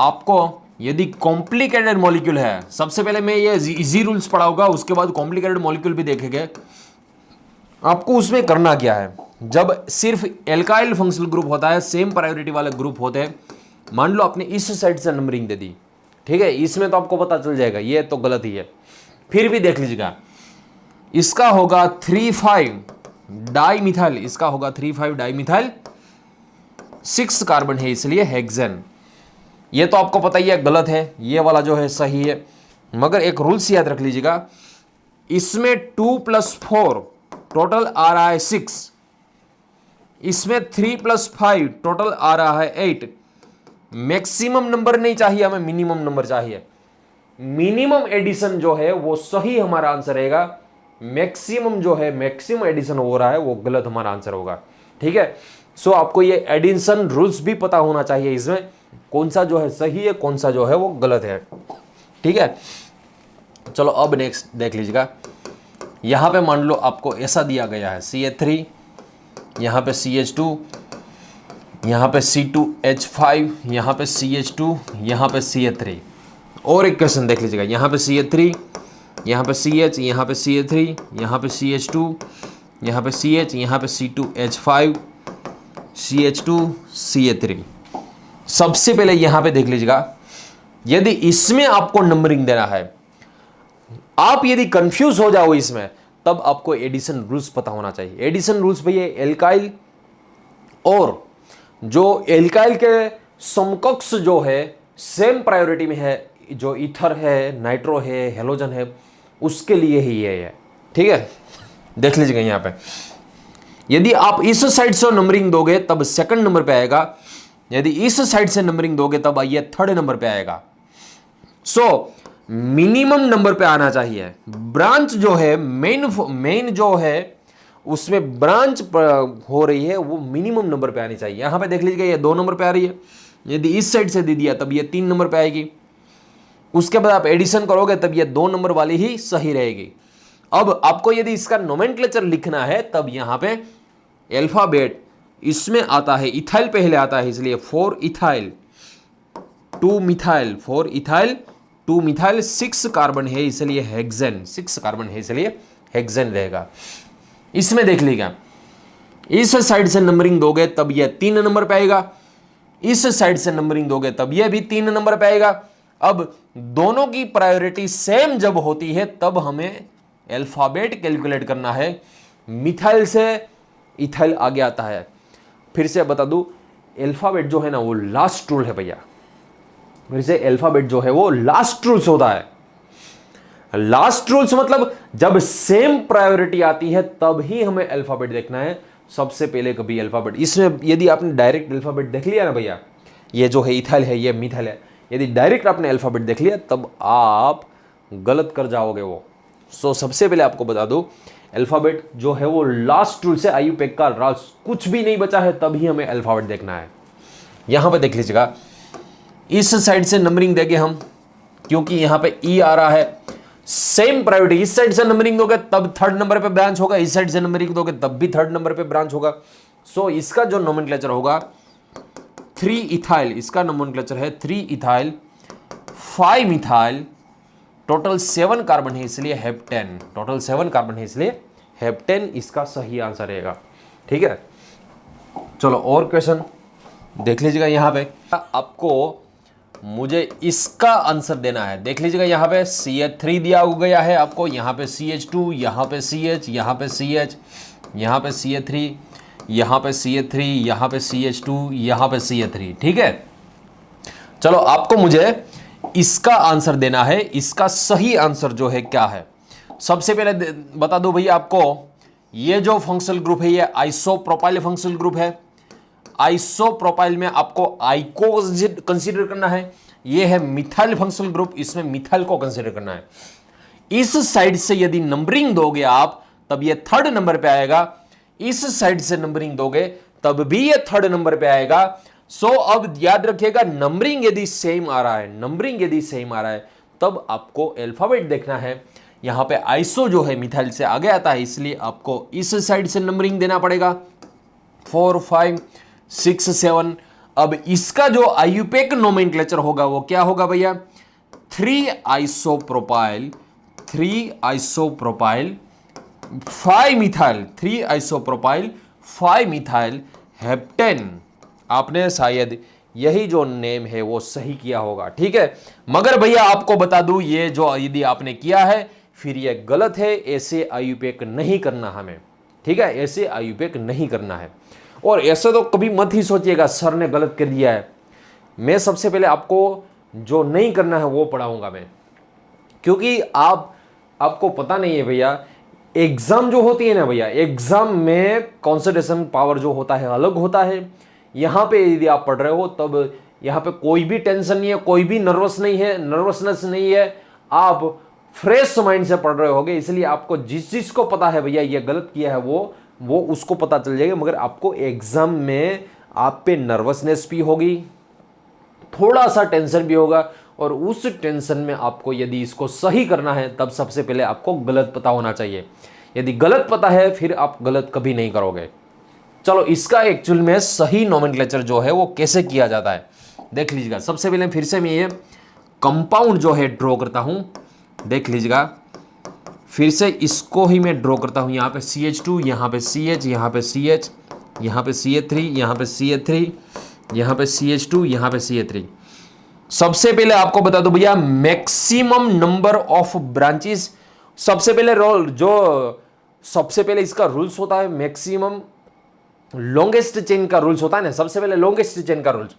आपको यदि कॉम्प्लिकेटेड मॉलिक्यूल है, सबसे पहले मैं ये इजी रूल्स पढ़ाऊंगा, उसके बाद कॉम्प्लिकेटेड मॉलिक्यूल भी देखेंगे। आपको उसमें करना क्या है, जब सिर्फ एल्काइल फंक्शनल ग्रुप होता है, सेम प्रायोरिटी वाले ग्रुप होते हैं, मान लो आपने इस साइड से नंबरिंग दे दी, ठीक है, इसमें तो आपको पता चल जाएगा ये तो गलत ही है। फिर भी देख लीजिएगा, इसका होगा 3,5 डाइमिथाइल, इसका होगा 3,5 डाइमिथाइल, 6 कार्बन है इसलिए हेक्सेन। ये तो आपको पता ही है गलत है, ये वाला जो है सही है। मगर एक रूल्स याद रख लीजिएगा, इसमें 2 + 4 टोटल आ रहा है 6, इसमें 3 + 5 टोटल आ रहा है 8। मैक्सिमम नंबर नहीं चाहिए हमें, मिनिमम नंबर चाहिए। मिनिमम एडिशन जो है वो सही हमारा आंसर रहेगा, मैक्सिमम जो है मैक्सिमम एडिशन हो रहा है वो गलत हमारा आंसर होगा, ठीक है। सो आपको ये एडिशन रूल्स भी पता होना चाहिए, इसमें कौन सा जो है सही है, कौन सा जो है वो गलत है, ठीक है। चलो अब नेक्स्ट देख लीजिएगा, यहां पे मान लो आपको ऐसा दिया गया है CH3, यहां पे CH2, यहां पे C2H5, यहां पे CH2, यहां पे CH3। और एक क्वेश्चन देख लीजिएगा, यहां पे CH3, यहां पे CH, यहां पे CH3, यहां पे CH2, यहां पे CH, यहां पे C2H5, CH2, CH3। सबसे पहले यहां पे देख लीजिएगा, यदि इसमें आपको नंबरिंग देना है, आप यदि कंफ्यूज हो जाओ इसमें, तब आपको एडिशन रूल्स पता होना चाहिए। एडिशन रूल्स भैया एल्काइल और जो एल्काइल के समकक्ष जो है, सेम प्रायोरिटी में है, जो ईथर है, नाइट्रो है, हेलोजन है, उसके लिए ही ये है, ठीक है। देख लीजिएगा यहां पे, यदि आप इस साइड से नंबरिंग दोगे तब सेकंड नंबर पे आएगा, यदि इस साइड से नंबरिंग दोगे तब ये थर्ड नंबर पे आएगा। सो मिनिमम नंबर पे आना चाहिए। ब्रांच जो है मेन जो है उसमें ब्रांच हो रही है वो मिनिमम नंबर पे आनी चाहिए। यहां पे देख लीजिएगा ये 2 नंबर पे आ रही है, यदि इस साइड से दे दिया तब ये 3 नंबर पे आएगी। उसके बाद आप एडिशन करोगे तब ये 2 नंबर वाली ही सही रहेगी। अब आपको यदि इसका नोमेनक्लेचर लिखना है तब यहां पे अल्फाबेट इसमें आता है, इथाइल पहले आता है इसलिए 4 ethyl 2 methyl, 4 ethyl 2 methyl, 6 carbon है इसलिए हेक्सेन, 6 कार्बन है इसलिए हेक्सेन रहेगा। इसमें देख लीजिएगा, इस साइड से नंबरिंग दोगे तब यह 3 नंबर पे आएगा, इस साइड से नंबरिंग दोगे तब यह भी 3 नंबर पे आएगा। अब दोनों की प्रायोरिटी सेम जब होती है तब हमें अल्फाबेट कैलकुलेट करना है। मिथाइल से इथाइल आगे आता है। फिर से बता दूं, अल्फाबेट जो है ना वो लास्ट रूल है भैया। फिर से अल्फाबेट जो है वो लास्ट रूल्स होता है। लास्ट रूल्स मतलब जब सेम प्रायोरिटी आती है तब ही हमें अल्फाबेट देखना है, सबसे पहले कभी अल्फाबेट। इसमें यदि आपने डायरेक्ट अल्फाबेट देख लिया ना भैया, ये जो है इथाइल है, ये मिथाइल है, यदि डायरेक्ट आपने अल्फाबेट देख लिया तब आप गलत कर जाओगे वो। सो सबसे पहले आपको बता दो, अल्फाबेट जो है वो लास्ट रूल से, आयुपेक का राज, कुछ भी नहीं बचा है तभी हमें अल्फाबेट देखना है। यहां पे देख लीजिएगा, इस साइड से नंबरिंग देंगे हम, क्योंकि यहां पे ई आ रहा है, सेम प्रायोरिटी। इस साइड से नंबरिंग दोगे तब थर्ड नंबर पे ब्रांच होगा, इस साइड से नंबरिंग दोगे तब भी थर्ड नंबर पे ब्रांच होगा। सो इसका जो नोमेनक्लेचर होगा 3 इथाइल, इसका नोमेनक्लेचर है 3 इथाइल 5 मिथाइल, टोटल 7 कार्बन है इसलिए हेप्टेन, टोटल 7 कार्बन है इसलिए हेप्टेन इसका सही आंसर रहेगा, ठीक है। चलो और क्वेश्चन देख लीजिएगा। यहां पे आपको मुझे इसका आंसर देना है। देख लीजिएगा, यहां पे CH3 दिया गया है आपको, यहां पे CH2, यहां पे CH, यहां पे CH, यहां पे CH3, यहां पे CH3, यहां पे CH2, यहां पे CH3, ठीक है। चलो आपको मुझे इसका आंसर देना है। इसका सही आंसर जो है क्या है, सबसे पहले बता दो भैया आपको, ये जो फंक्शनल ग्रुप है ये आइसोप्रोपाइल फंक्शनल ग्रुप है। आइसोप्रोपाइल में आपको आई को कंसीडर करना है। ये है मिथाइल फंक्शनल ग्रुप, इसमें मिथाइल को कंसीडर करना है। इस साइड से यदि नंबरिंग दोगे आप तब ये थर्ड नंबर पे आएगा, इस साइड से नंबरिंग दोगे तब भी ये थर्ड नंबर पे आएगा। सो अब याद रखिएगा, नंबरिंग यदि सेम आ रहा है, नंबरिंग यदि सेम आ रहा है तब आपको अल्फाबेट देखना है। यहाँ पे आइसो जो है मिथाइल से आगे आता है, इसलिए आपको इस साइड से नंबरिंग देना पड़ेगा 4 5 6 7। अब इसका जो आयुपेक नोमेनक्लेचर होगा वो क्या होगा भैया, 3 isopropyl 5 methyl 3 isopropyl 5 methyl heptane. आपने शायद यही जो नेम है वो सही किया होगा, ठीक है। मगर भैया आपको बता दूं, ये जो यदि आपने किया है फिर ये गलत है, ऐसे आयुपेक नहीं करना हमें, ठीक है, ऐसे आयुपेक नहीं करना है। और ऐसे तो कभी मत ही सोचिएगा सर ने गलत कर दिया है। मैं सबसे पहले आपको जो नहीं करना है वो पढ़ाऊंगा मैं, क्योंकि आपको पता नहीं है भैया, एग्जाम जो होती है ना भैया, एग्जाम में कंसंट्रेशन पावर जो होता है अलग होता है। यहां पे यदि आप पढ़ रहे हो तब यहां पे कोई भी टेंशन नहीं है, कोई भी नर्वसनेस नहीं है, आप फ्रेश माइंड से पढ़ रहे होगे, इसलिए आपको जिस चीज को पता है भैया ये गलत किया है वो उसको पता चल जाएगा। मगर आपको एग्जाम में आप पे नर्वसनेस भी होगी, थोड़ा सा टेंशन भी होगा, और उस टेंशन में आपको यदि इसको सही करना है तब सबसे पहले आपको गलत पता होना चाहिए। यदि गलत पता है फिर आप गलत कभी नहीं करोगे। चलो इसका एक्चुअल में सही नोमेनक्लेचर जो है वो कैसे किया जाता है देख लीजिएगा। सबसे पहले फिर से मैं ये कंपाउंड जो है ड्रॉ करता हूं, देख लीजिएगा। फिर से इसको ही मैं ड्रॉ करता हूं, यहाँ पे CH2, यहाँ पे CH, यहाँ पे CH, यहाँ पे CH3, यहाँ पे CH3, यहाँ पे CH2, यहाँ पे CH3। सबसे पहले आपको बता दो भैया, मैक्सिमम नंबर ऑफ ब्रांचेस, सबसे पहले इसका रूल्स होता है मैक्सिमम लॉन्गेस्ट चेन का रूल्स होता है ना, सबसे पहले लॉन्गेस्ट चेन का रूल्स।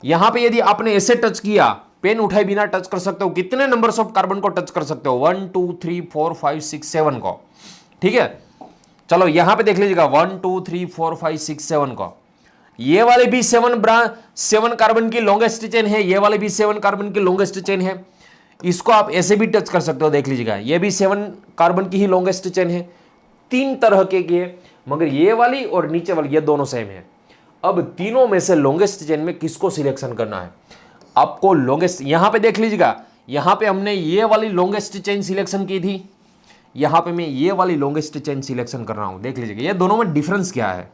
यहां पे यदि आपने ऐसे टच किया, पेन उठाए बिना टच कर सकते हो, कितने नंबर्स ऑफ कार्बन को टच कर सकते हो, 1 2 3 4 5 6 7 को, ठीक है। चलो यहां पे देख लीजिएगा 1 2 3 4 5 6 7 को। ये वाले भी 7 कार्बन की लॉन्गेस्ट चेन है, ये वाले भी 7 कार्बन की लॉन्गेस्ट चेन है। इसको आप ऐसे भी टच कर सकते हो, देख लीजिएगा ये भी 7 कार्बन की ही लॉन्गेस्ट चेन है। 3 तरह के मगर ये वाली और नीचे वाली ये दोनों सेम है। अब तीनों में से लॉन्गेस्ट चेन में किसको सिलेक्शन करना है आपको, लॉन्गेस्ट, यहां पे देख लीजिएगा, यहां पे हमने ये वाली लॉन्गेस्ट चेन सिलेक्शन की थी, यहां पे मैं ये वाली लॉन्गेस्ट चेन सिलेक्शन कर रहा हूं। देख लीजिएगा ये दोनों में डिफरेंस क्या है,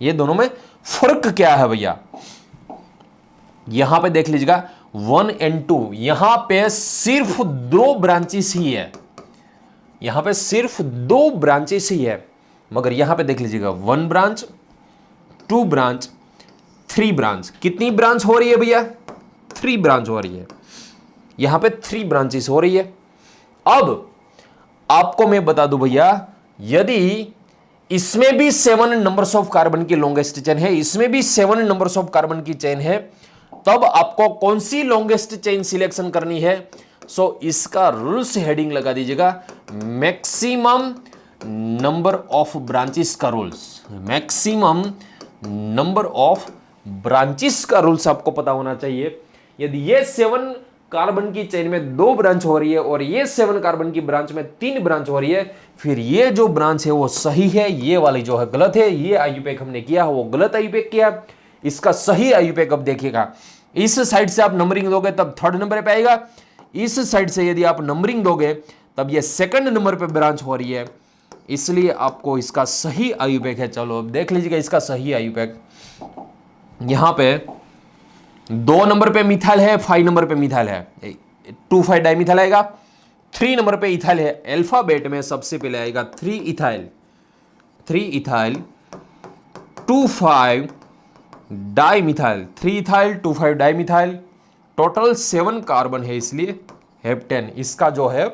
ये दोनों में फर्क क्या है भैया। यहां पे देख लीजिएगा 1 और 2, यहां पे सिर्फ 2 ब्रांचेस ही है, यहां पे सिर्फ 2 ब्रांचेस ही है। मगर यहां पे देख लीजिएगा 1 ब्रांच, 2 ब्रांच, 3 ब्रांच। कितनी ब्रांच हो रही है भैया, 3 ब्रांच हो रही है, यहां पे 3 ब्रांचेस हो रही है। अब आपको मैं बता दूं भैया, यदि इसमें भी 7 नंबर्स ऑफ कार्बन की लॉन्गेस्ट चेन है, इसमें भी 7 नंबर्स ऑफ कार्बन की चेन है, तब आपको कौन सी लॉन्गेस्ट चेन सिलेक्शन करनी है। सो इसका रूल्स हेडिंग लगा दीजिएगा, मैक्सिमम नंबर ऑफ ब्रांचेस का rules, maximum number of branches का रूल्स आपको पता होना चाहिए। यदि ये 7 कार्बन की चेन में 2 ब्रांच हो रही है और ये 7 कार्बन की ब्रांच में 3 ब्रांच हो रही है, फिर ये जो ब्रांच है वो सही है, ये वाली जो है गलत है। ये आयुपेक हमने किया है वो गलत आयुपेक किया, इसका सही आयुपेक अब देखिएगा। इस साइड से आप नंबरिंग दोगे तब 3rd नंबर पे आएगा, इस साइड से यदि आप नंबरिंग दोगे तब ये 2nd नंबर पे ब्रांच हो रही है, इसलिए आपको इसका सही आयुपेक है। चलो अब देख लीजिएगा इसका सही आयुपेक। यहां पे 2 नंबर पे मिथाइल है, 5 नंबर पे मिथाइल है, 2,5 डाइमिथाइल आएगा। 3 नंबर पे इथाइल है, अल्फाबेट में सबसे पहले आएगा 3 ethyl, 2,5 dimethyl, 3 ethyl 2,5 dimethyl, total 7 carbon है, इसलिए हेप्टेन। इसका जो है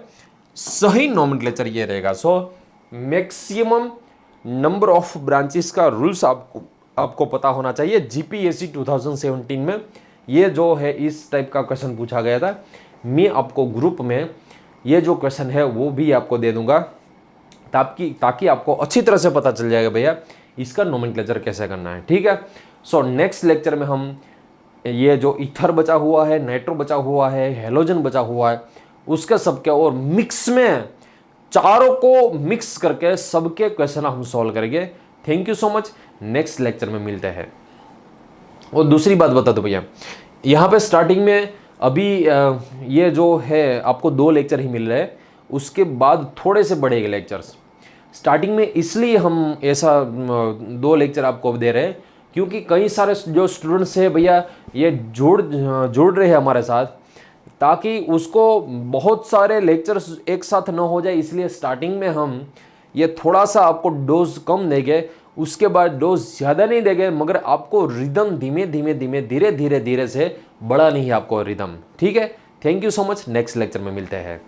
सही नोमेनक्लेचर ये रहेगा। So maximum number of branches का रूल्स आपको पता होना चाहिए। जीपीएससी 2017 में ये जो है इस टाइप का क्वेश्चन पूछा गया था। मैं आपको ग्रुप में ये जो क्वेश्चन है वो भी आपको दे दूंगा, ताकि आपको अच्छी तरह से पता चल जाएगा भैया इसका नोमेनक्लेचर कैसे करना है, ठीक है। सो नेक्स्ट लेक्चर में हम ये जो ईथर बचा हुआ है, नाइट्रो बचा हुआ है, हेलोजन बचा हुआ है, उसके सबके और मिक्स में चारों को मिक्स करके सबके क्वेश्चन हम सॉल्व करेंगे। Thank you so much, next lecture में मिलते हैं। और दूसरी बात बता दो भैया, यहाँ पे स्टार्टिंग में अभी ये जो है आपको 2 लेक्चर ही मिल रहे हैं, उसके बाद थोड़े से बढ़ेंगे लेक्चर्स। स्टार्टिंग में इसलिए हम ऐसा 2 लेक्चर आपको दे रहे हैं क्योंकि कई सारे जो स्टूडेंट्स हैं भैया ये जुड़ रहे हैं हमारे साथ, ताकि उसको बहुत सारे लेक्चर्स एक साथ न हो जाए, इसलिए स्टार्टिंग में हम ये थोड़ा सा आपको डोज कम देंगे, उसके बाद डोज ज़्यादा नहीं देंगे, मगर आपको रिदम धीमे धीमे धीरे धीरे से बढ़ा नहीं है आपको रिदम। ठीक है, thank you so much, next lecture में मिलते हैं।